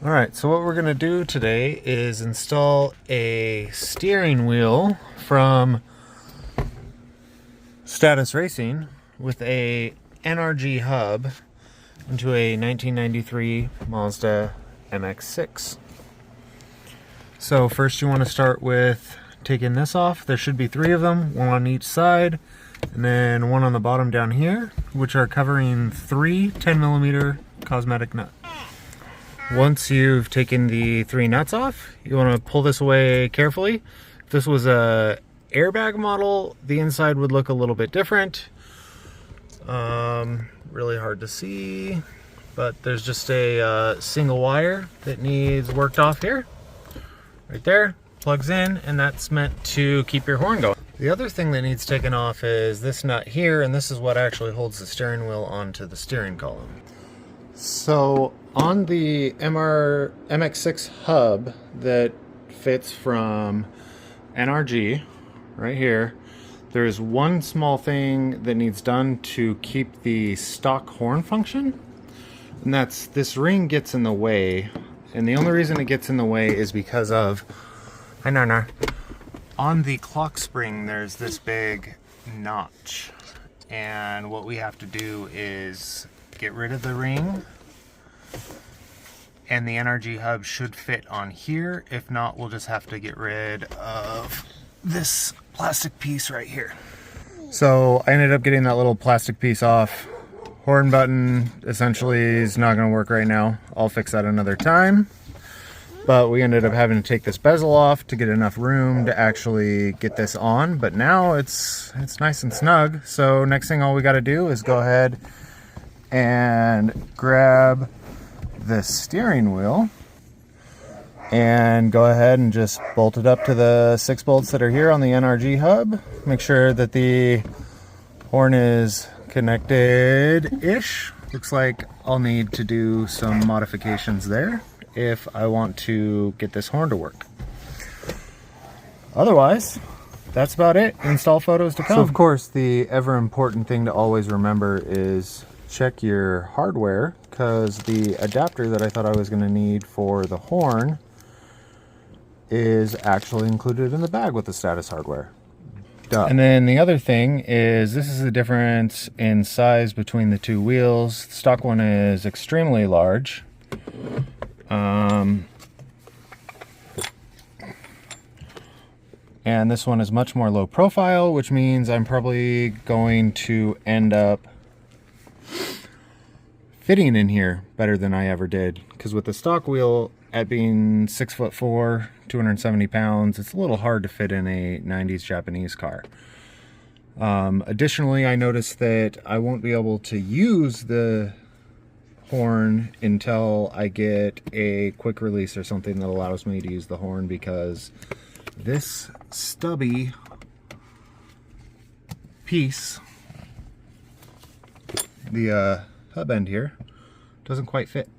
Alright, so what we're going to do today is install a steering wheel from Status Racing with a NRG hub into a 1993 Mazda Mx-6. So first you want to start with taking this off. There should be 3 of them, one on each side, and then one on the bottom down here, which are covering 3 10mm cosmetic nuts. Once you've taken the 3 nuts off, you want to pull this away carefully. If this was a airbag model, the inside would look a little bit different. Really hard to see, but there's just a single wire that needs worked off here. Right there, plugs in, and that's meant to keep your horn going. The other thing that needs taken off is this nut here, and this is what actually holds the steering wheel onto the steering column. So on the Mx-6 hub that fits from NRG, right here, there's one small thing that needs done to keep the stock horn function, and that's this ring gets in the way. And the only reason it gets in the way is because of, on the clock spring there's this big notch, and what we have to do is get rid of the ring, and the NRG hub should fit on here. If not, we'll just have to get rid of this plastic piece right here. So I ended up getting that little plastic piece off. Horn button essentially is not going to work right now. I'll fix that another time. But we ended up having to take this bezel off to get enough room to actually get this on. But now it's nice and snug. So next thing all we got to do is go ahead and grab the steering wheel and go ahead and just bolt it up to the 6 bolts that are here on the NRG hub. Make sure that the horn is connected-ish. Looks like I'll need to do some modifications there if I want to get this horn to work. Otherwise, that's about it. Install photos to come. So of course, the ever important thing to always remember is check your hardware, because the adapter that I thought I was going to need for the horn is actually included in the bag with the Status hardware. Duh. And then the other thing is, this is the difference in size between the 2 wheels. The stock one is extremely large. And this one is much more low profile, which means I'm probably going to end up fitting in here better than I ever did. Because with the stock wheel, at being 6'4", 270 pounds, it's a little hard to fit in a 90s Japanese car. Additionally, I noticed that I won't be able to use the horn until I get a quick release or something that allows me to use the horn, because this stubby piece, the hub end here, doesn't quite fit.